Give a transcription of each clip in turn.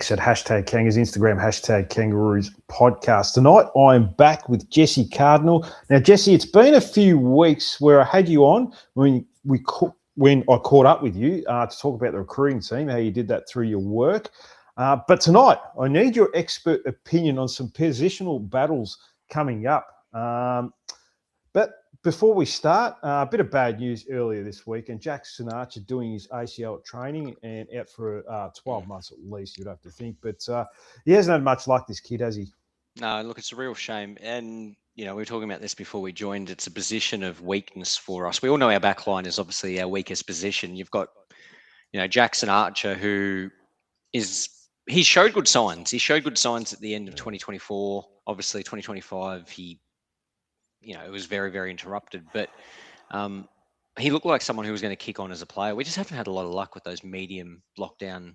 at hashtag Kangaroos, Instagram, hashtag Kangaroos podcast. Tonight, I'm back with Jesse Cardinal. Now, Jesse, it's been a few weeks where I had you on when I caught up with you to talk about the recruiting team, how you did that through your work. But tonight, I need your expert opinion on some positional battles coming up. But before we start, a bit of bad news earlier this week, and Jackson Archer doing his ACL at training and out for 12 months at least, you'd have to think. But he hasn't had much luck, this kid, has he? No, look, it's a real shame. And, we were talking about this before we joined. It's a position of weakness for us. We all know our back line is obviously our weakest position. You've got, Jackson Archer, who he showed good signs. He showed good signs at the end of 2024. Obviously, 2025, it was very, very interrupted. But he looked like someone who was going to kick on as a player. We just haven't had a lot of luck with those medium lockdown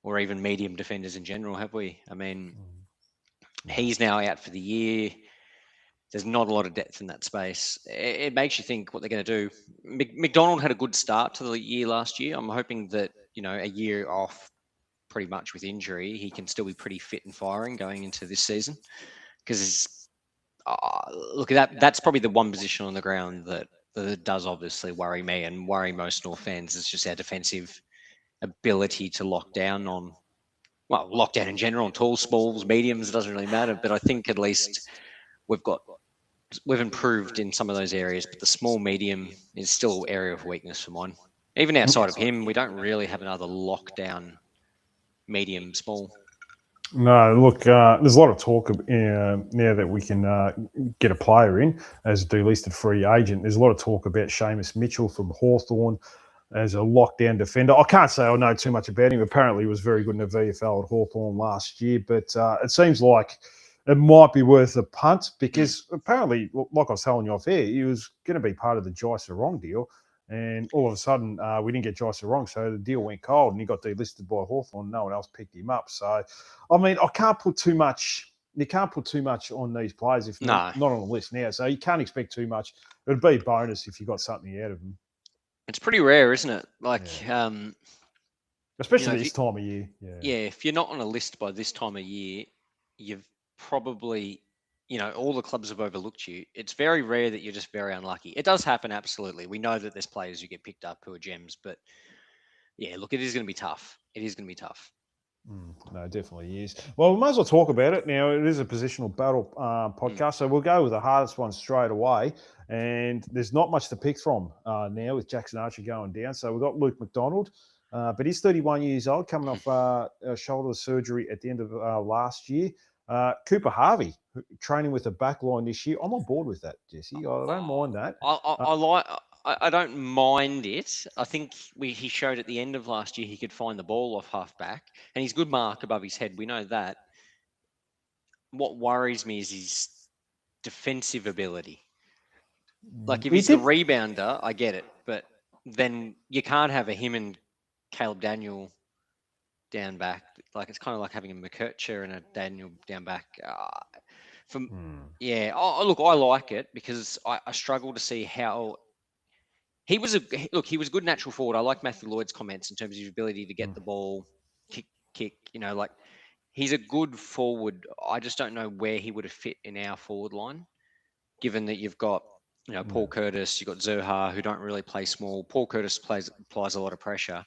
or even medium defenders in general, have we? I mean, he's now out for the year. There's not a lot of depth in that space. It makes you think what they're going to do. McDonald had a good start to the year last year. I'm hoping that, a year off pretty much with injury, he can still be pretty fit and firing going into this season. Because look, that's probably the one position on the ground that does obviously worry me and worry most North fans. Is just our defensive ability to lock down in general on tall, smalls, mediums. It doesn't really matter. But I think at least we've improved in some of those areas. But the small, medium is still an area of weakness for mine. Even outside of him, we don't really have another lockdown medium, small. No, look, there's a lot of talk now that we can get a player in as a delisted free agent. There's a lot of talk about Seamus Mitchell from Hawthorn as a lockdown defender. I can't say I know too much about him. Apparently, he was very good in the VFL at Hawthorn last year, but it seems like it might be worth a punt because apparently, like I was telling you off air, he was going to be part of the Jai Sarong deal. And all of a sudden, we didn't get Jai Sarong, so the deal went cold and he got delisted by Hawthorn. No one else picked him up. So, I mean, I can't put too much. You can't put too much on these players if not on the list now. So you can't expect too much. It'd be a bonus if you got something out of them. It's pretty rare, isn't it? Like, especially this time of year. Yeah, if you're not on a list by this time of year, you've probably, all the clubs have overlooked you. It's very rare that you're just very unlucky. It does happen, absolutely. We know that there's players who get picked up who are gems, but yeah, look, it is going to be tough. It is going to be tough. No, it definitely is. Well, we might as well talk about it. Now, it is a positional battle podcast, so we'll go with the hardest one straight away. And there's not much to pick from now with Jackson Archer going down. So we've got Luke McDonald, but he's 31 years old, coming off shoulder surgery at the end of last year. Cooper Harvey, training with the back line this year. I'm on board with that, Jesse. I don't mind that. I don't mind it. I think he showed at the end of last year he could find the ball off half back, and he's good mark above his head. We know that. What worries me is his defensive ability. Like if he's the rebounder, I get it, but then you can't have him and Caleb Daniel down back. Like it's kind of like having a McKercher and a Daniel down back. Yeah. Look, I like it because I struggle to see how. He was good natural forward. I like Matthew Lloyd's comments in terms of his ability to get the ball, kick. Like he's a good forward. I just don't know where he would have fit in our forward line, given that you've got Paul Curtis, you've got Zerha who don't really play small. Paul Curtis applies a lot of pressure,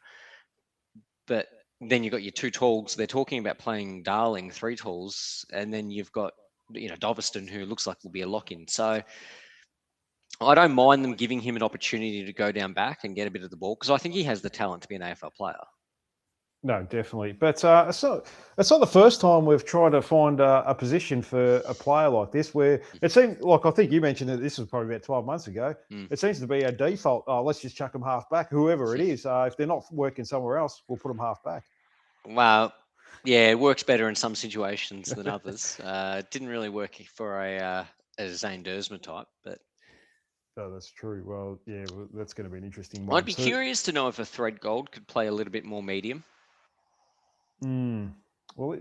but then you've got your two talls. They're talking about playing Darling 3 talls, and then you've got Doveston who looks like will be a lock-in. So. I don't mind them giving him an opportunity to go down back and get a bit of the ball because I think he has the talent to be an AFL player. No, definitely. But it's not the first time we've tried to find a position for a player like this where it seemed like, I think you mentioned that this was probably about 12 months ago. It seems to be our default. Let's just chuck them half back, whoever it is. If they're not working somewhere else, we'll put them half back. Well, yeah, it works better in some situations than others. It didn't really work for a Zane Dersma type, but... Oh, that's true. Well, yeah, that's going to be an interesting one. I'd be curious to know if a Thread Gold could play a little bit more medium. Well,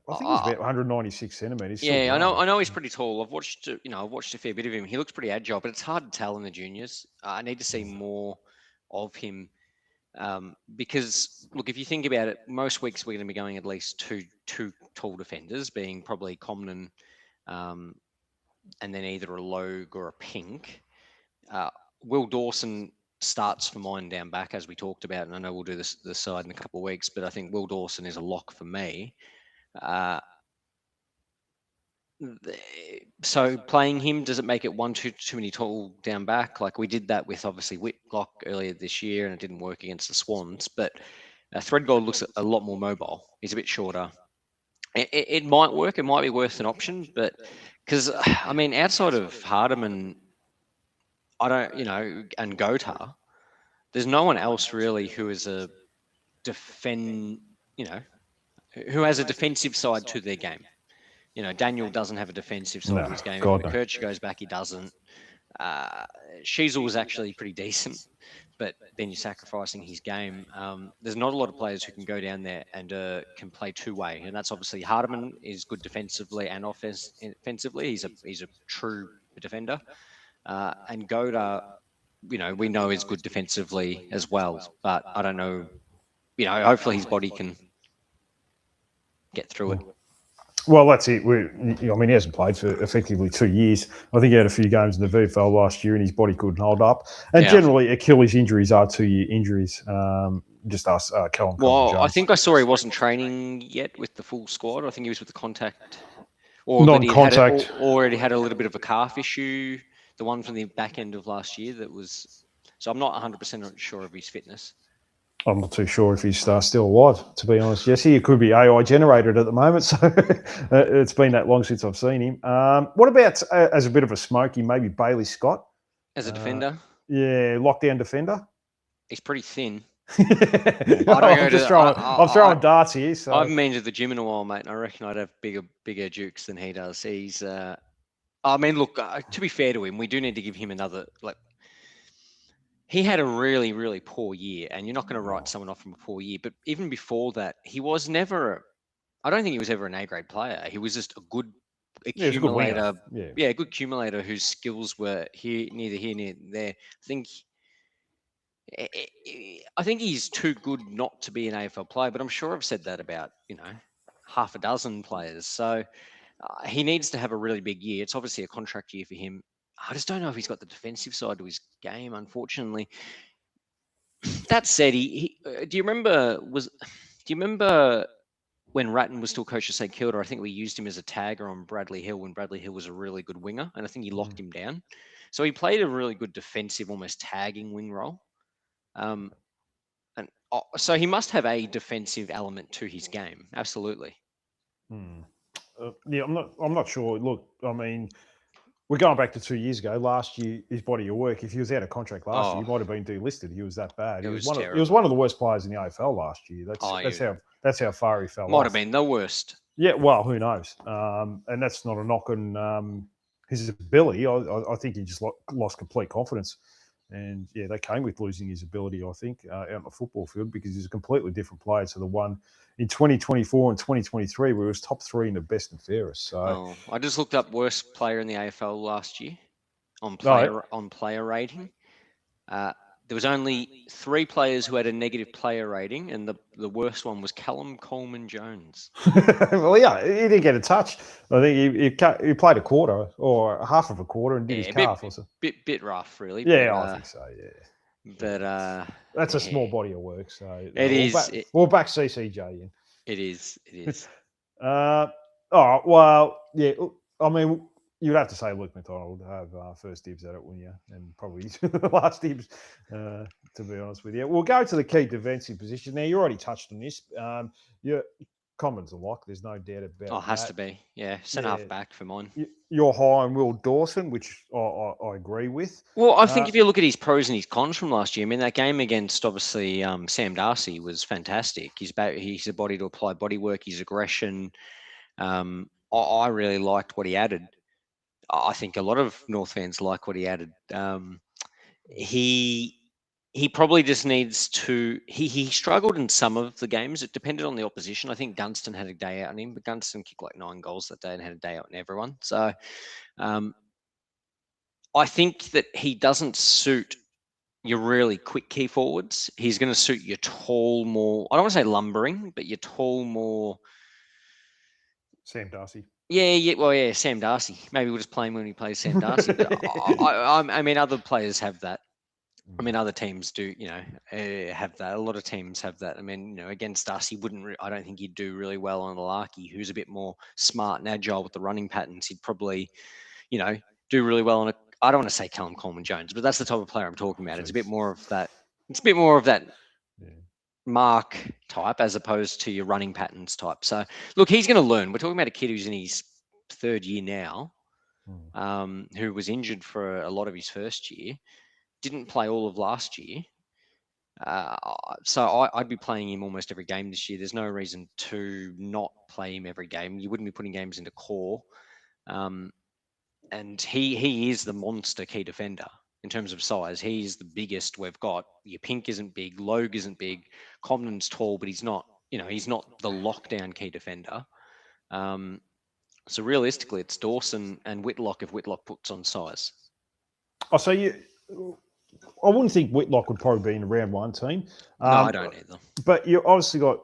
I think he's about 196 centimeters. Yeah, I know he's pretty tall. I've watched a fair bit of him. He looks pretty agile, but it's hard to tell in the juniors. I need to see more of him Because look, if you think about it, most weeks we're going to be going at least two tall defenders, being probably Commonen, and then either a Logue or a Pink. Will Dawson starts for mine down back, as we talked about, and I know we'll do this side in a couple of weeks, but I think Will Dawson is a lock for me. So playing him, does it make it one too many tall down back? Like we did that with obviously Whitlock earlier this year, and it didn't work against the Swans. But Threadgold looks a lot more mobile. He's a bit shorter. It might work. It might be worth an option, but because I mean, outside of Hardiman, I don't, and Gotar, there's no one else really who is a who has a defensive side to their game. Daniel doesn't have a defensive side to his game. God, if McKercher goes back, he doesn't. Sheasel was actually pretty decent, but then you're sacrificing his game. There's not a lot of players who can go down there and can play two-way, and that's obviously Hardiman is good defensively and offensively. He's a true defender, and Goda, we know is good defensively as well. But I don't know. Hopefully his body can get through it. Well, that's it. He hasn't played for effectively 2 years. I think he had a few games in the VFL last year and his body couldn't hold up. And generally, Achilles injuries are 2-year injuries. Just ask Callum. Well, I think I saw he wasn't training yet with the full squad. I think he was with the contact. Or non-contact. Already had a little bit of a calf issue, the one from the back end of last year that was... So I'm not 100% sure of his fitness. I'm not too sure if he's still alive, to be honest, Jesse. It could be AI generated at the moment, so it's been that long since I've seen him. What about, as a bit of a smoky, maybe Bailey Scott? As a defender? Yeah, lockdown defender. He's pretty thin. I'm throwing darts here. So. I haven't been to the gym in a while, mate, and I reckon I'd have bigger jukes than he does. He's, to be fair to him, we do need to give him another, he had a really, really poor year, and you're not going to write someone off from a poor year. But even before that, he was never, I don't think he was ever an A-grade player. He was just a good accumulator. A good accumulator whose skills were neither here, near there. I think he's too good not to be an AFL player, but I'm sure I've said that about, half a dozen players. So he needs to have a really big year. It's obviously a contract year for him. I just don't know if he's got the defensive side to his game, unfortunately. That said, do you remember when Ratton was still coach of St Kilda? I think we used him as a tagger on Bradley Hill when Bradley Hill was a really good winger, and I think he locked him down. So he played a really good defensive, almost tagging wing role. So he must have a defensive element to his game, absolutely. I'm not sure. Look, I mean, we're going back to 2 years ago. Last year, his body of work, if he was out of contract last year, he might have been delisted. He was that bad. He was one of the worst players in the AFL last year. That's how far he fell. Might have been the worst. Yeah, well, who knows? And that's not a knock on his ability. I think he just lost complete confidence. And yeah, that came with losing his ability, I think, out on the football field, because he's a completely different player to the one in 2024 and 2023, where he was top 3 in the best and fairest. So I just looked up worst player in the AFL last year on player rating. There was only 3 players who had a negative player rating, and the worst one was Callum Coleman-Jones. Well, yeah, he didn't get a touch. I think he played a quarter or half of a quarter and did his calf. Bit rough, really. Yeah, but, I think so, yeah. But that's a small body of work, so it is. We'll back CCJ in. It is. Well, yeah. I mean, you'd have to say Luke McDonald have first dibs at it, wouldn't you? And probably last dibs, to be honest with you. We'll go to the key defensive position. Now, you already touched on this. Your Common's a lock. There's no doubt about it. Oh, it has to be. Yeah, centre half back for mine. You're high on Will Dawson, which I agree with. Well, I think if you look at his pros and his cons from last year, I mean, that game against, obviously, Sam Darcy was fantastic. He's a body to apply body work, his aggression. I really liked what he added. I think a lot of North fans like what he added. He probably just needs to. He struggled in some of the games. It depended on the opposition. I think Gunston had a day out on him, but Gunston kicked like 9 goals that day and had a day out on everyone. So I think that he doesn't suit your really quick key forwards. He's going to suit your tall, more, I don't want to say lumbering, but your tall, more. Sam Darcy. Yeah, Sam Darcy. Maybe we'll just play him when he plays Sam Darcy. But I mean, other players have that. I mean, other teams do, have that. A lot of teams have that. I mean, against us, he wouldn't. I don't think he'd do really well on Larky, who's a bit more smart and agile with the running patterns. He'd probably, do really well on a. I don't want to say Callum Coleman-Jones, but that's the type of player I'm talking about. It's a bit more of that. It's a bit more of that mark type as opposed to your running patterns type. So, look, he's going to learn. We're talking about a kid who's in his third year now, who was injured for a lot of his first year, didn't play all of last year. So I'd be playing him almost every game this year. There's no reason to not play him every game. You wouldn't be putting games into core. And he is the monster key defender in terms of size. He's the biggest we've got. Your Pink isn't big. Logue isn't big. Common's tall, but he's not, he's not the lockdown key defender. So realistically, it's Dawson and Whitlock if Whitlock puts on size. Oh, so I wouldn't think Whitlock would probably be in a round one team. No, I don't either. But you obviously got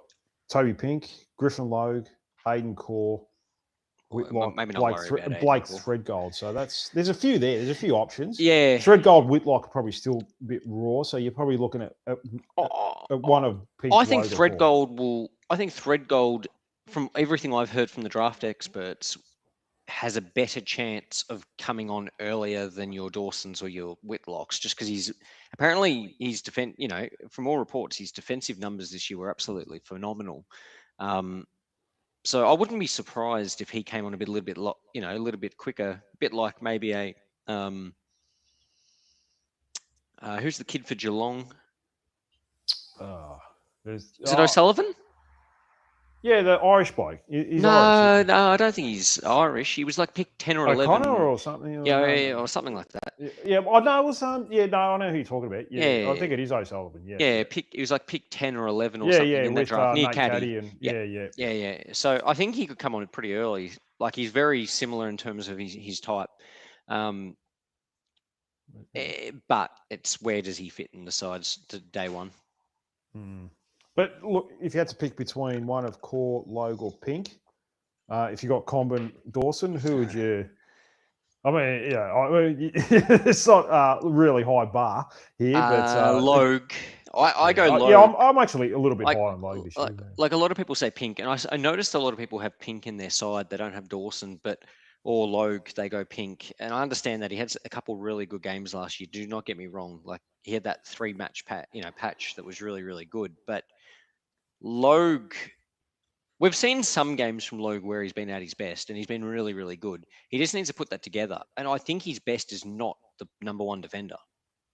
Toby Pink, Griffin Logue, Hayden Core, Whitlock, maybe not Blake Threadgold. So there's a few there. There's a few options. Yeah. Threadgold, Whitlock are probably still a bit raw. So you're probably looking at one of Pink. I think Threadgold, from everything I've heard from the draft experts, has a better chance of coming on earlier than your Dawsons or your Whitlocks, just because he's from all reports, his defensive numbers this year were absolutely phenomenal. So I wouldn't be surprised if he came on a little bit quicker, a bit like maybe a who's the kid for Geelong? Is it O'Sullivan? Yeah, the Irish bloke. He's no, Irish, no, I don't think he's Irish. He was like picked 10 or 11. O'Connor or something. Or something like that. Yeah, I know it was I know who you're talking about. Yeah, I think it is O'Sullivan. Yeah, he was like picked 10 or 11 or something in that draft. Near Caddy. And So I think he could come on pretty early. Like he's very similar in terms of his type. But it's where does he fit in the sides to day one? But look, if you had to pick between one of Core, Logue, or Pink, if you got Combin, Dawson, who would you? I mean, it's not a really high bar here, but Logue. I go Logue. Yeah, I'm actually a little bit high on Logue this year. Like a lot of people say Pink, and I noticed a lot of people have Pink in their side. They don't have Dawson, or Logue, they go Pink. And I understand that he had a couple really good games last year. Do not get me wrong. Like he had that 3-match patch that was really, really good. But Logue, we've seen some games from Logue where he's been at his best and he's been really, really good. He just needs to put that together. And I think his best is not the number one defender.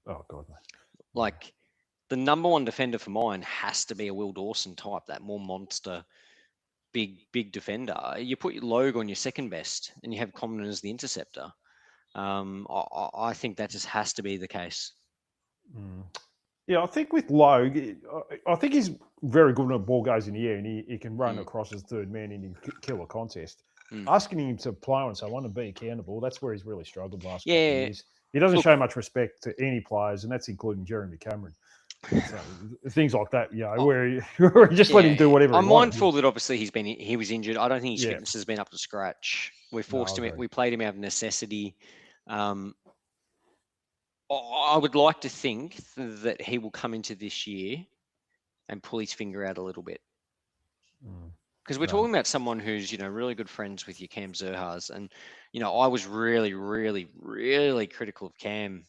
Oh, God. Like the number one defender for mine has to be a Will Dawson type, that more monster, big defender. You put Logue on your second best and you have Commoner as the interceptor. I think that just has to be the case. Yeah, I think with Logue, I think he's very good when the ball goes in the air and he can run across as third man and he can kill a contest. Asking him to play and so on and be accountable, that's where he's really struggled last couple of years. He doesn't show much respect to any players, and that's including Jeremy Cameron. So, things like that, where he just let him do whatever. I'm mindful that obviously he was injured. I don't think his fitness has been up to scratch. We forced him. We played him out of necessity. I would like to think that he will come into this year and pull his finger out a little bit. Because we're talking about someone who's, really good friends with your Cam Zerhas. And, I was really, really, really critical of Cam,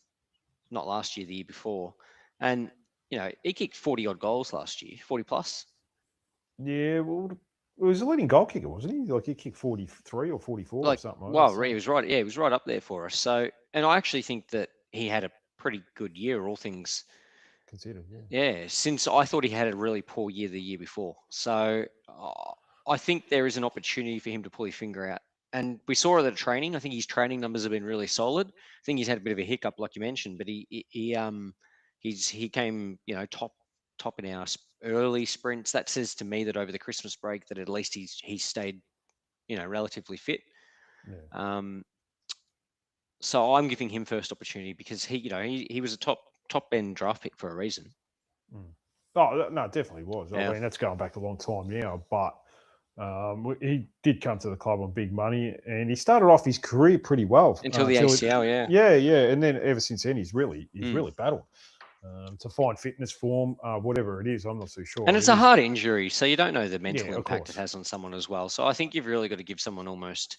not last year, the year before. And, he kicked 40-odd goals last year, 40 plus. Yeah, well, it was a leading goal kicker, wasn't he? Like he kicked 43 or 44 or something. He was right. Yeah, he was right up there for us. So, and I actually think that he had a pretty good year, all things considered. Yeah, since I thought he had a really poor year the year before. So I think there is an opportunity for him to pull his finger out. And we saw it at training. I think his training numbers have been really solid. I think he's had a bit of a hiccup, like you mentioned, but he came, top in our early sprints. That says to me that over the Christmas break that at least he's stayed, relatively fit. So I'm giving him first opportunity because he was a top top end draft pick for a reason. Oh no, it definitely was. Yeah. I mean, that's going back a long time now, but he did come to the club on big money, and he started off his career pretty well Until the ACL, yeah. yeah, and then ever since then, he's really Mm. battled to find fitness form, whatever it is. I'm not too sure. And it's a hard injury, so you don't know the mental Yeah, of impact it course. has on someone as well. So I think you've really got to give someone almost.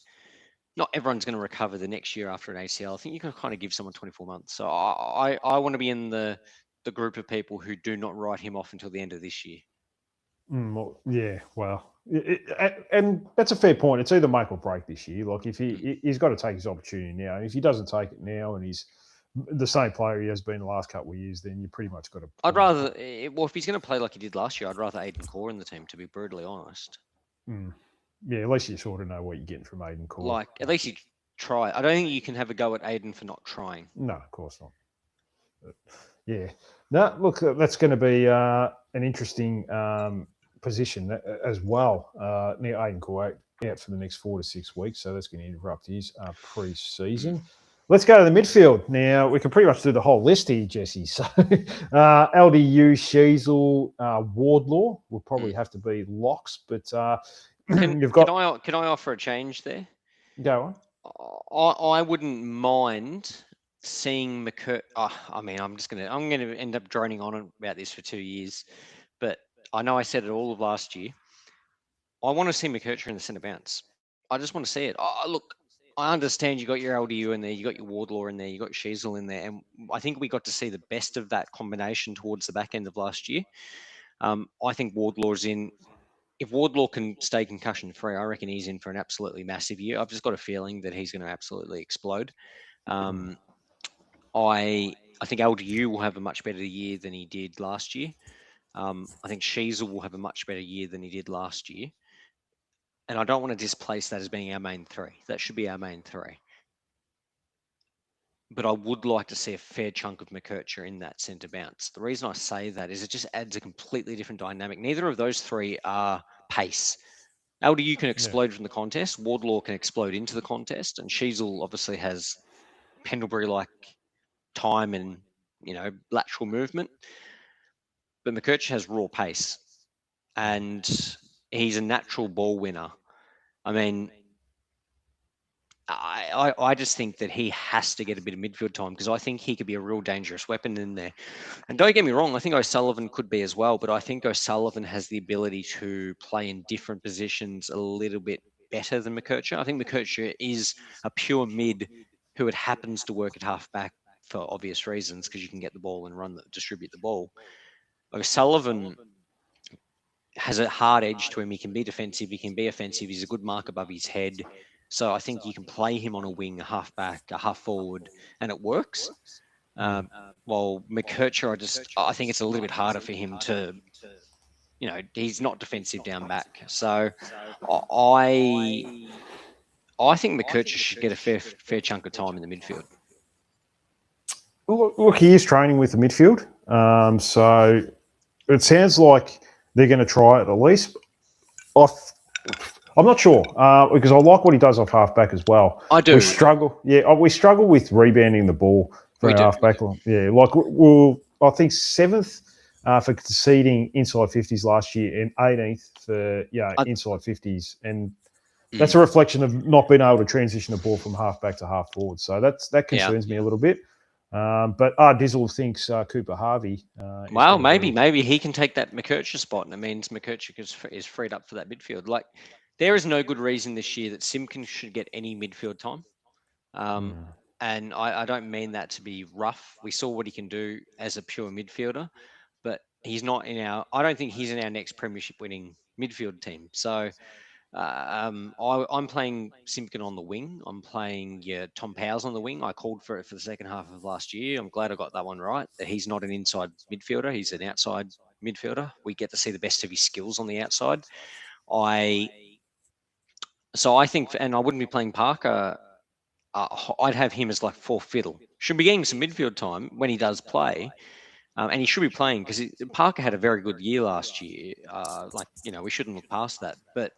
Not everyone's going to recover the next year after an ACL. I think you can kind of give someone 24 months. So I want to be in the group of people who do not write him off until the end of this year. Well, yeah, well, and that's a fair point. It's either make or break this year. Like if he's got to take his opportunity now. If he doesn't take it now, and he's the same player he has been the last couple of years, then you pretty much got to. I'd rather, well, if he's going to play like he did last year, I'd rather Aiden Core in the team, to be brutally honest. Yeah, at least you sort of know what you're getting from Aiden Core. Like, at least you try. I don't think you can have a go at Aiden for not trying. No, of course not. But, yeah. No, look, that's going to be an interesting position as well. Now, Aiden Core out for the next 4 to 6 weeks, so that's going to interrupt his pre-season. Let's go to the midfield. Now, we can pretty much do the whole list here, Jesse. So, LDU, Sheasel, Wardlaw will probably have to be locks, but you've got... Can I offer a change there? Go on. I wouldn't mind seeing McCurdy. I mean, I'm going to end up droning on about this for 2 years, but I know I said it all of last year. I want to see McKercher in the centre bounce. I just want to see it. Look, I understand you got your LDU in there, you got your Wardlaw in there, you got Sheasel in there, and I think we got to see the best of that combination towards the back end of last year. I think Wardlaw's in. If Wardlaw can stay concussion free, I reckon he's in for an absolutely massive year. I've just got a feeling that he's going to absolutely explode. I think LDU will have a much better year than he did last year. I think Sheasel will have a much better year than he did last year. And I don't want to displace that as being our main three. That should be our main three. But I would like to see a fair chunk of McKercher in that centre bounce. The reason I say that is it just adds a completely different dynamic. Neither of those three are pace. LDU can explode from the contest. Wardlaw can explode into the contest. And Sheasel obviously has Pendlebury-like time and, lateral movement. But McKercher has raw pace. And he's a natural ball winner. I mean, I just think that he has to get a bit of midfield time because I think he could be a real dangerous weapon in there. And don't get me wrong, I think O'Sullivan could be as well, but I think O'Sullivan has the ability to play in different positions a little bit better than McKercher. I think McKercher is a pure mid who happens to work at half-back for obvious reasons because you can get the ball and distribute the ball. O'Sullivan has a hard edge to him. He can be defensive. He can be offensive. He's a good mark above his head. So I think you can play him on a wing, a half-back, a half-forward, and it works. While McKercher, I think it's a little bit harder for him to, he's not defensive down back. So I think McKercher should get a fair chunk of time in the midfield. Look, he is training with the midfield. So it sounds like they're going to try it at least. I'm not sure because I like what he does off halfback as well. I do. We struggle with rebounding the ball for our halfback. Yeah, like I think 7th for conceding inside 50s last year and 18th for inside 50s, and that's a reflection of not being able to transition the ball from halfback to half forward. So that concerns me a little bit. But Dizzle thinks Cooper Harvey. Well, maybe he can take that McKercher spot, and it means McKercher is freed up for that midfield. Like, there is no good reason this year that Simpkins should get any midfield time. And I don't mean that to be rough. We saw what he can do as a pure midfielder, but he's not I don't think he's in our next premiership winning midfield team. So I'm playing Simpkin on the wing. I'm playing Tom Powers on the wing. I called for it for the second half of last year. I'm glad I got that one right. That he's not an inside midfielder. He's an outside midfielder. We get to see the best of his skills on the outside. So I think, and I wouldn't be playing Parker. I'd have him as like fourth fiddle. Should be getting some midfield time when he does play. And he should be playing because Parker had a very good year last year. We shouldn't look past that. But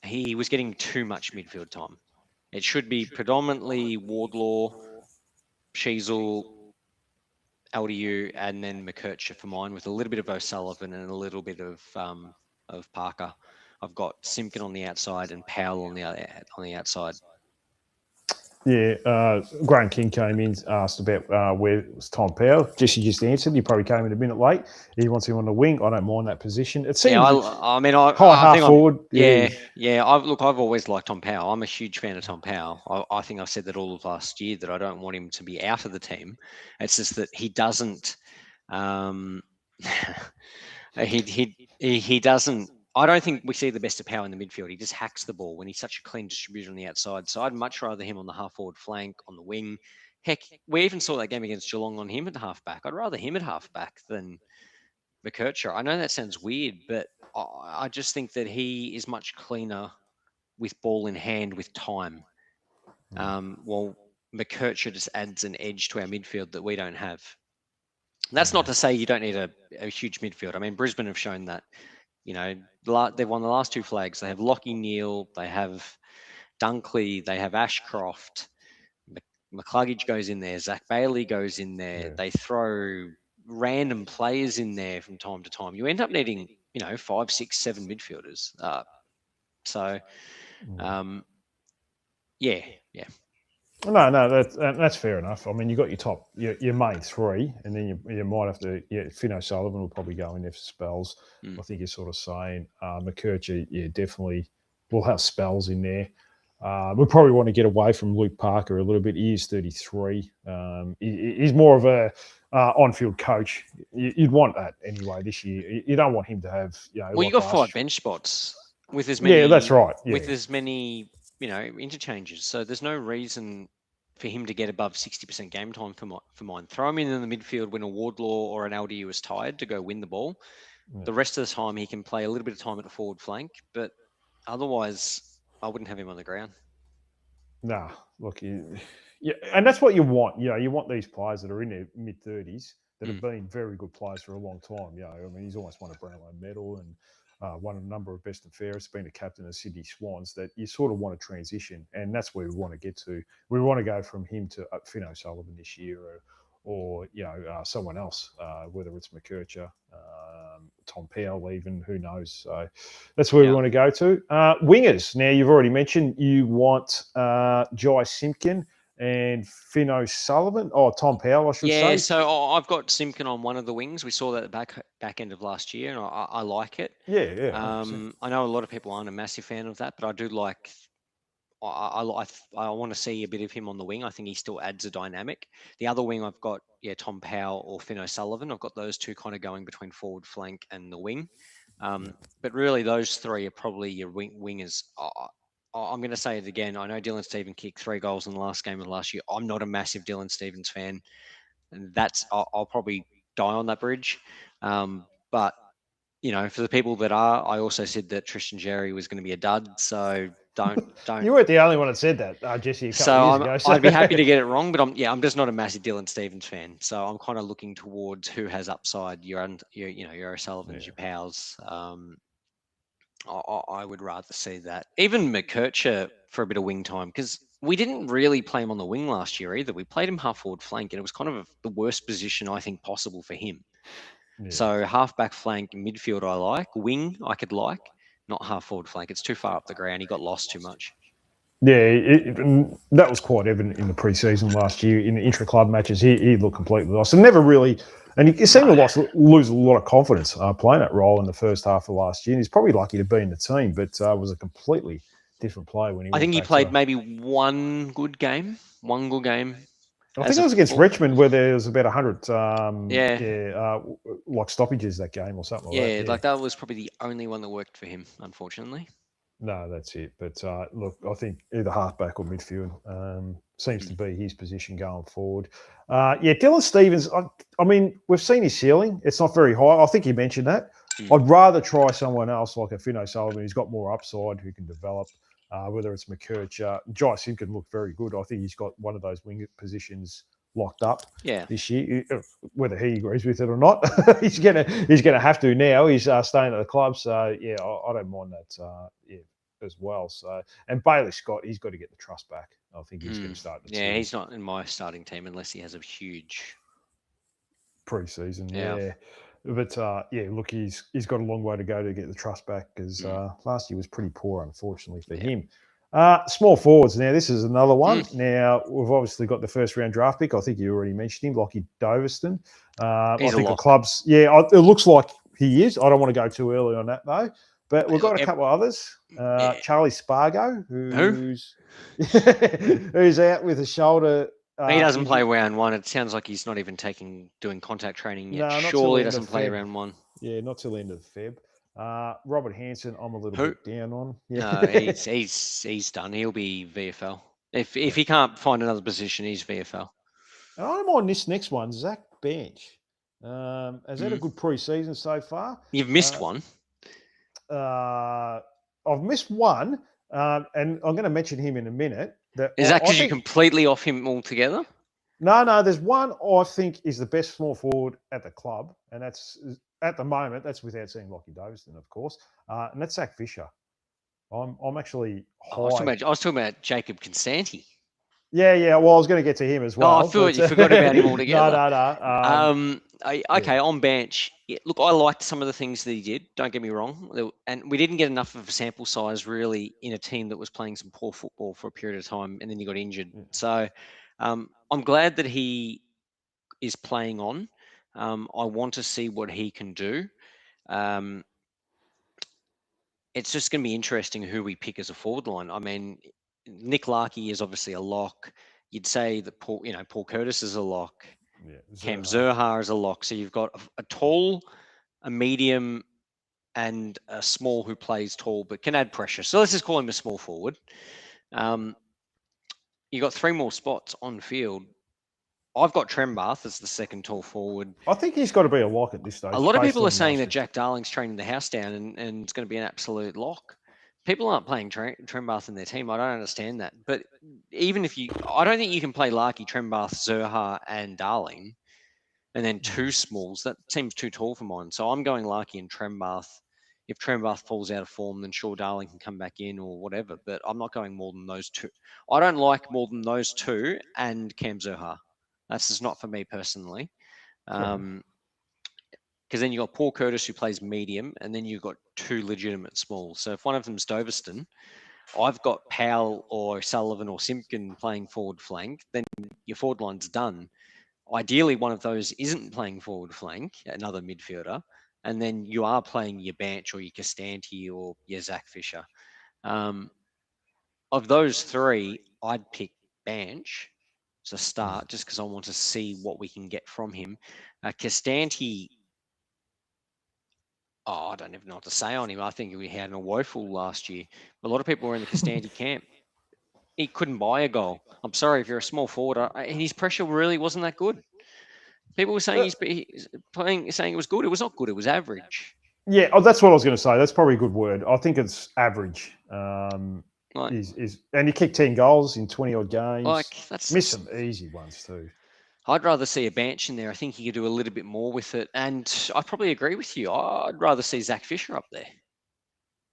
he was getting too much midfield time. It should be predominantly Wardlaw, Sheasel, LDU, and then McKercher for mine, with a little bit of O'Sullivan and a little bit of Parker. I've got Simpkin on the outside and Powell on the outside. Yeah, Graham King came in, asked about where was Tom Powell. Jesse just answered. He probably came in a minute late. He wants him on the wing. I don't mind that position. It seems I mean, I half think forward. I've always liked Tom Powell. I'm a huge fan of Tom Powell. I think I've said that all of last year, that I don't want him to be out of the team. It's just that he doesn't. He doesn't. I don't think we see the best of Powell in the midfield. He just hacks the ball when he's such a clean distributor on the outside. So I'd much rather him on the half forward flank, on the wing. Heck, we even saw that game against Geelong on him at half back. I'd rather him at half back than McKercher. I know that sounds weird, but I just think that he is much cleaner with ball in hand with time. While McKercher just adds an edge to our midfield that we don't have. That's not to say you don't need a huge midfield. I mean, Brisbane have shown that. You know, they've won the last two flags. They have Lockie Neal, they have Dunkley, they have Ashcroft. McCluggage goes in there. Zach Bailey goes in there. Yeah. They throw random players in there from time to time. You end up needing, 5, 6, 7 midfielders. Yeah. No, that's fair enough. I mean, you got your top, your main three, and then you might have to. Yeah, Finn O'Sullivan will probably go in there for spells. I think you're sort of saying McKercher, definitely will have spells in there. We probably want to get away from Luke Parker a little bit. He is 33. He's more of a on-field coach. You'd want that anyway this year. You don't want him to have. Well, you got 5 bench spots with as many. Yeah, that's right. Yeah. With as many. Interchanges. So there's no reason for him to get above 60% game time for mine. Throw him in the midfield when a Wardlaw or an LDU is tired to go win the ball. Yeah. The rest of the time he can play a little bit of time at the forward flank, but otherwise I wouldn't have him on the ground. Nah, look, and that's what you want. You want these players that are in their mid-30s that have been very good players for a long time. I mean, he's almost won a Brownlow medal and won a number of best and fairest, been a captain of Sydney Swans, that you sort of want to transition, and that's where we want to get to. We want to go from him to Finn O'Sullivan this year, or someone else, whether it's McKercher, Tom Powell, even, who knows. So that's where we want to go to. Wingers. Now, you've already mentioned you want Jai Simpkin and Finn O'Sullivan, Tom Powell, I should say. Yeah, so I've got Simpkin on one of the wings. We saw that at the back end of last year, and I like it. Yeah. I know a lot of people aren't a massive fan of that, but I do like. I want to see a bit of him on the wing. I think he still adds a dynamic. The other wing, I've got Tom Powell or Finn O'Sullivan. I've got those two kind of going between forward flank and the wing. But really, those three are probably your wingers. I'm going to say it again. I know Dylan Stephens kicked 3 goals in the last game of last year. I'm not a massive Dylan Stephens fan, and I'll probably die on that bridge. But for the people that are, I also said that Tristan Xerri was going to be a dud. So don't. You weren't the only one that said that, Jesse. I'd be happy to get it wrong, but I'm just not a massive Dylan Stephens fan. So I'm kind of looking towards who has upside. Your O'Sullivans, your Powells. I would rather see that. Even McKercher for a bit of wing time, because we didn't really play him on the wing last year either. We played him half forward flank, and it was kind of the worst position I think possible for him. Yeah. So half back flank, midfield I like. Wing I could like, not half forward flank. It's too far up the ground. He got lost too much. Yeah, that was quite evident in the pre-season last year. In the intra-club matches, he looked completely lost. And never really... And he seemed to lose a lot of confidence playing that role in the first half of last year. And he's probably lucky to be in the team, but was a completely different player when he. I think he played maybe one good game. I think it was against Richmond where there was about 100 like stoppages that game or something like that. Yeah, like that was probably the only one that worked for him, unfortunately. No, that's it. But look, I think either halfback or midfield seems to be his position going forward. Dylan Stephens, I mean, we've seen his ceiling. It's not very high. I think you mentioned that. I'd rather try someone else like a Finn O'Sullivan who's got more upside, who can develop, whether it's McKercher. Jai Simpkin looked very good. I think he's got one of those wing positions locked up this year. Whether he agrees with it or not, he's gonna have to now. He's staying at the club, so I don't mind that. As well. So, and Bailey Scott, he's got to get the trust back. I think he's going to start. He's not in my starting team unless he has a huge Pre-season, Yeah. yeah. But look, he's got a long way to go to get the trust back because last year was pretty poor, unfortunately for him. Small forwards. Now, this is another one. Now, we've obviously got the first round draft pick. I think you already mentioned him, Lockie Doveston. I He's a think the lock. clubs, it looks like he is. I don't want to go too early on that, though. But we've got a couple of others. Charlie Spargo, who's who's out with a shoulder. He doesn't injury. play round one. It sounds like he's not even doing contact training yet. No, not till Surely end of doesn't play Feb. round one. Yeah, not till the end of Feb. Robert Hansen, I'm a little Who? bit down on. No, he's done. He'll be VFL. If he can't find another position, he's VFL. And I don't mind this next one, Zach Bench. Has had a good pre-season so far. You've missed one. I've missed one, and I'm going to mention him in a minute. Is that because you're completely off him altogether? No. There's one I think is the best small forward at the club, and that's at the moment. That's without seeing Lockie Doveston, of course, and that's Zach Fisher. I'm actually high. I was talking about Jacob Constanti. Yeah. Well, I was going to get to him as well. I thought you forgot about him altogether. No. Okay, on bench. Yeah, look, I liked some of the things that he did. Don't get me wrong. And we didn't get enough of a sample size, really, in a team that was playing some poor football for a period of time, and then he got injured. So I'm glad that he is playing on. I want to see what he can do. It's just going to be interesting who we pick as a forward line. I mean, Nick Larkey is obviously a lock. You'd say that Paul Curtis is a lock. Yeah, Cam Zurhaar is a lock. So you've got a tall, a medium, and a small who plays tall but can add pressure. So let's just call him a small forward. You got 3 more spots on field. I've got Trembath as the second tall forward. I think he's got to be a lock at this stage. A lot of people are saying that Jack Darling's training the house down and it's going to be an absolute lock. People aren't playing Trembath in their team. I don't understand that. But even if I don't think you can play Larkey, Trembath, Zurhaar, and Darling, and then 2 smalls. That seems too tall for mine. So I'm going Larkey and Trembath. If Trembath falls out of form, then sure, Darling can come back in or whatever. But I'm not going more than those 2. I don't like more than those 2 and Cam Zurhaar. That's just not for me personally. Because then you've got Paul Curtis who plays medium, and then you've got 2 legitimate smalls. So if one of them's Doveston, I've got Powell or Sullivan or Simpkin playing forward flank, then your forward line's done. Ideally, one of those isn't playing forward flank, another midfielder, and then you are playing your Banch or your Costanti or your Zach Fisher. Of those 3, I'd pick Banch to start just because I want to see what we can get from him. Costanti, I don't even know what to say on him. I think we had a woeful last year. A lot of people were in the Costanti camp. He couldn't buy a goal. I'm sorry, if you're a small forward, his pressure really wasn't that good. People were saying he's playing, saying it was good. It was not good. It was average. Yeah, that's what I was going to say. That's probably a good word. I think it's average. And he kicked 10 goals in 20 odd games. Missed some easy ones too. I'd rather see a Banch in there. I think he could do a little bit more with it. And I probably agree with you. I'd rather see Zach Fisher up there.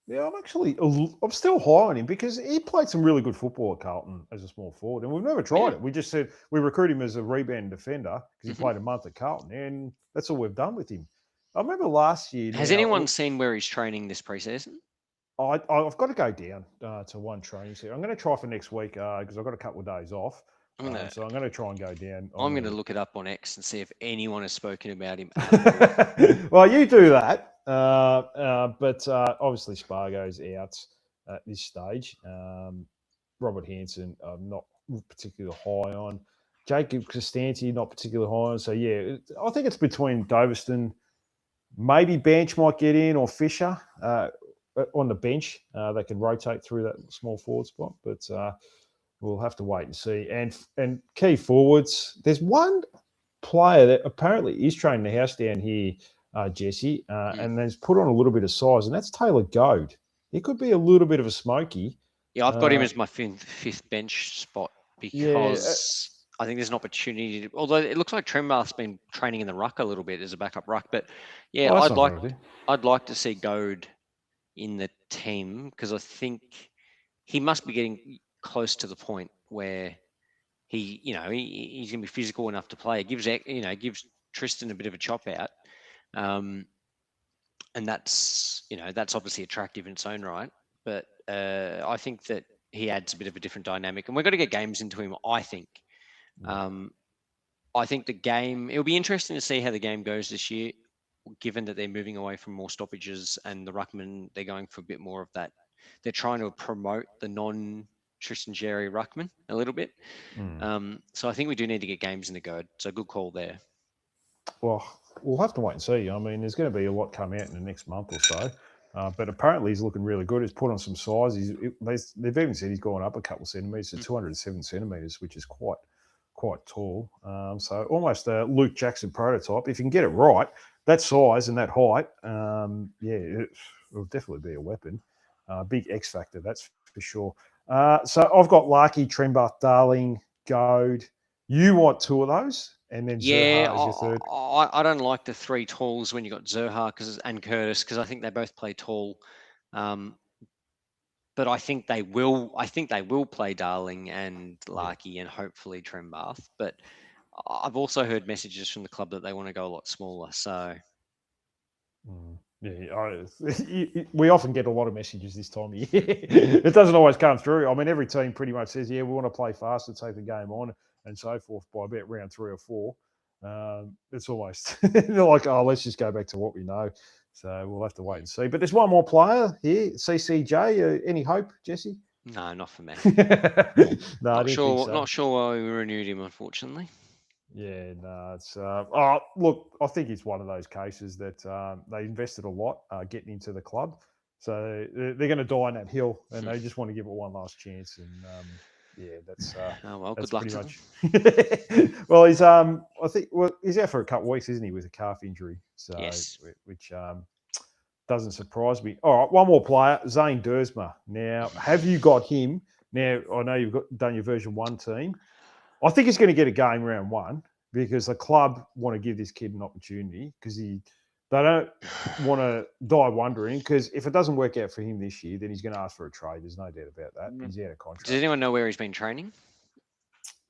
Yeah, I'm still high on him because he played some really good football at Carlton as a small forward, and we've never tried it. We just said we recruit him as a rebound defender because he played a month at Carlton, and that's all we've done with him. I remember last year. Has anyone seen where he's training this preseason? I've got to go down to one training session. I'm going to try for next week because I've got a couple of days off. So I'm going to try and go down. I'm going to look it up on X and see if anyone has spoken about him. Well, you do that. But obviously Spargo's out at this stage. Robert Hansen, I'm not particularly high on. Jacob Costanti, not particularly high on. So, yeah, I think it's between Doveston. Maybe Banch might get in or Fisher on the bench. They can rotate through that small forward spot. But we'll have to wait and see. And key forwards, there's one player that apparently is training the house down here, Jesse, and has put on a little bit of size, and that's Taylor Goad. He could be a little bit of a smoky. Yeah, I've got him as my fifth bench spot because I think there's an opportunity. Although it looks like Trembath's been training in the ruck a little bit as a backup ruck, but yeah, I'd like to see Goad in the team because I think he must be getting close to the point where he's going to be physical enough to play. It gives Tristan a bit of a chop out. And that's obviously attractive in its own right. But I think that he adds a bit of a different dynamic, and we've got to get games into him, I think. I think the game, it'll be interesting to see how the game goes this year, given that they're moving away from more stoppages and the ruckman, they're going for a bit more of that. They're trying to promote the non-Tristan Xerri ruckman a little bit. So I think we do need to get games in the go. So good call there. Well, we'll have to wait and see. I mean, there's going to be a lot come out in the next month or so. But apparently he's looking really good. He's put on some size. They've even said he's gone up a couple of centimetres to 207 centimetres, which is quite tall. So almost a Luke Jackson prototype. If you can get it right, that size and that height, it'll definitely be a weapon. Big X factor, that's for sure. So I've got Larky, Trembath, Darling, Goad. You want two of those? And then Zerha as your third. I don't like the three talls when you got Zerha and Curtis, because I think they both play tall. But I think they will play Darling and Larky and hopefully Trembath. But I've also heard messages from the club that they want to go a lot smaller. So we often get a lot of messages this time of year. It doesn't always come through. I mean, every team pretty much says, we want to play faster, take the game on, and so forth by about round 3 or 4. It's almost like, let's just go back to what we know. So we'll have to wait and see. But there's one more player here, CCJ. Any hope, Jesse? No, not for me. Not sure why we renewed him, unfortunately. Yeah, no, it's look, I think it's one of those cases that they invested a lot getting into the club, so they're going to die on that hill, and they just want to give it one last chance. And that's good luck to them. Well, he's he's out for a couple of weeks, isn't he, with a calf injury? So yes. Which doesn't surprise me. All right, one more player, Zane Dersma. Now, have you got him? Now, I know you've done your version 1 team. I think he's going to get a game round 1 because the club want to give this kid an opportunity because they don't want to die wondering, because if it doesn't work out for him this year, then he's going to ask for a trade. There's no doubt about that. He's out of contract. Does anyone know where he's been training?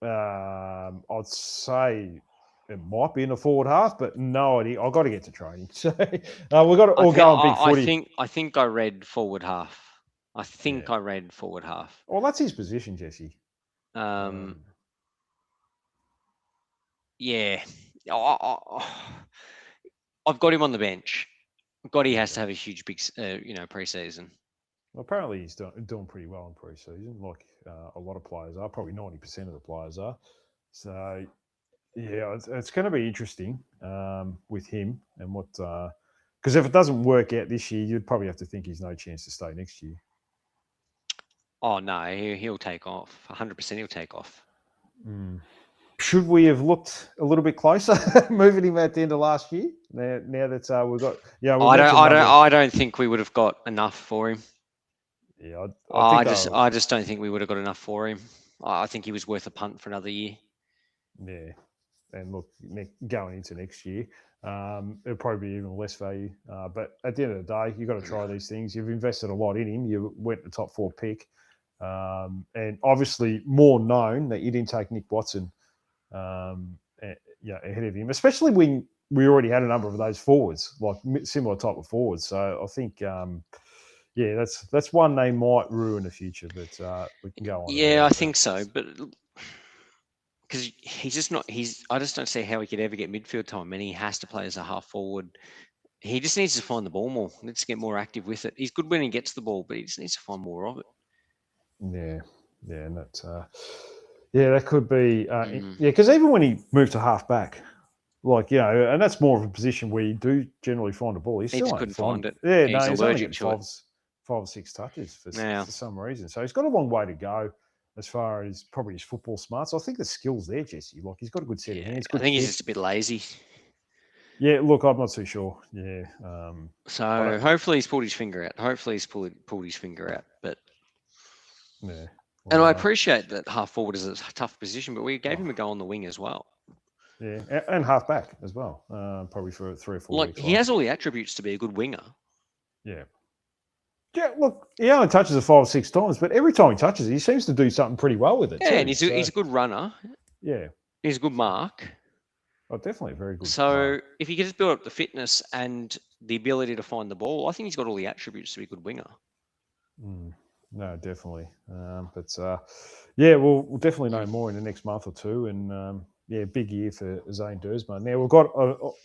I'd say it might be in the forward half, but no idea. I've got to get to training. So we've got to all go on big footy. I think I read forward half. I read forward half. Well, that's his position, Jesse. Yeah, I've got him on the bench. He has to have a huge, big, pre-season. Well, apparently he's doing pretty well in pre-season, like a lot of players are. Probably 90% of the players are. So, yeah, it's going to be interesting with him and what. Because if it doesn't work out this year, you'd probably have to think he's no chance to stay next year. Oh no, he'll take off. 100%, he'll take off. Should we have looked a little bit closer, moving him at the end of last year? Now that we've got, I don't think we would have got enough for him. Yeah, I just don't think we would have got enough for him. I think he was worth a punt for another year. Yeah, and look, going into next year, it'll probably be even less value. But at the end of the day, you've got to try these things. You've invested a lot in him. You went the top 4 pick, and obviously more known that you didn't take Nick Watson. Ahead of him, especially when we already had a number of those forwards, like similar type of forwards. So I think, that's one they might ruin the future, but we can go on. Yeah, I think so, but because he's just not. I just don't see how he could ever get midfield time, and he has to play as a half forward. He just needs to find the ball more. Needs to get more active with it. He's good when he gets the ball, but he just needs to find more of it. Yeah, and that's. That could be, because even when he moved to half back, and that's more of a position where you do generally find a ball. He still couldn't find it. Yeah, he's allergic to it. 5 or 6 touches for some reason. So he's got a long way to go as far as probably his football smarts. I think the skill's there, Jesse. Like, he's got a good set of hands. I think he's just a bit lazy. Yeah, look, I'm not too sure. Yeah. So hopefully he's pulled his finger out. But yeah. And I appreciate that half forward is a tough position, but we gave him a go on the wing as well. Yeah, and half back as well, probably for 3 or 4 weeks. He has all the attributes to be a good winger. Yeah. Yeah, look, he only touches it 5 or 6 times, but every time he touches it, he seems to do something pretty well with it. Yeah, and he's a good runner. Yeah. He's a good mark. Oh, definitely a very good So player. if he can just build up the fitness and the ability to find the ball, I think he's got all the attributes to be a good winger. No, definitely. Yeah, we'll definitely know more in the next month or two. And yeah, big year for Zane Duursma. Now we've got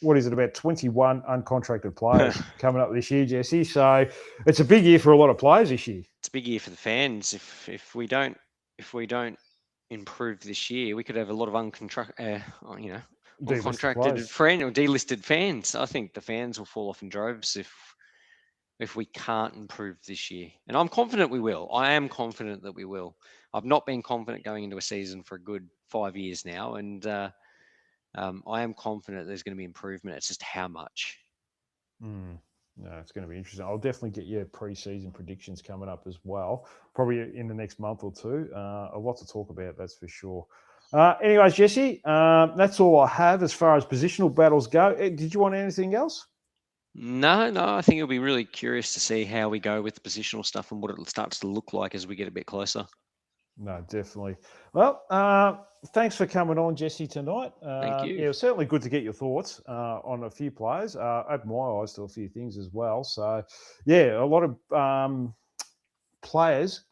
what is it, about 21 uncontracted players coming up this year, Jesse. So it's a big year for a lot of players this year. It's a big year for the fans. If we don't improve this year, we could have a lot of Delisted uncontracted players. friend or delisted fans. I think the fans will fall off in droves if we can't improve this year. And I'm confident we will. I am confident that we will. I've not been confident going into a season for a good 5 years now, and I am confident there's going to be improvement. It's just how much. No, it's going to be interesting. I'll definitely get your pre-season predictions coming up as well, probably in the next month or two. A lot to talk about, that's for sure. Anyways, Jesse, that's all I have as far as positional battles go. Did you want anything else? No, I think it'll be really curious to see how we go with the positional stuff and what it starts to look like as we get a bit closer. No, definitely. Well, thanks for coming on, Jesse, tonight. Thank you. Yeah, it was certainly good to get your thoughts on a few players. Opened my eyes to a few things as well. So, yeah, a lot of players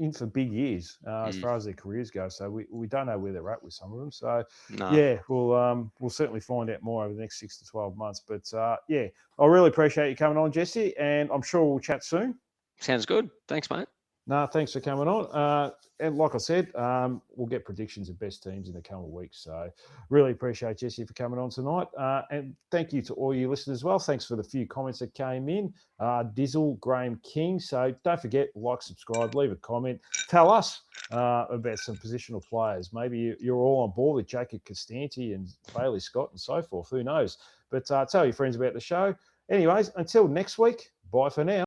in for big years as far as their careers go. So we don't know where they're at with some of them. So No. yeah, we'll certainly find out more over the next 6 to 12 months. But yeah, I really appreciate you coming on, Jesse, and I'm sure we'll chat soon. Sounds good. Thanks, mate. No, thanks for coming on. And like I said, we'll get predictions of best teams in the coming weeks. So really appreciate Jesse for coming on tonight. And thank you to all you listeners as well. Thanks for the few comments that came in. Dizzle, Graham King. So don't forget, like, subscribe, leave a comment. Tell us about some positional players. Maybe you're all on board with Jacob Costanti and Bailey Scott and so forth. Who knows? But tell your friends about the show. Anyways, until next week, bye for now.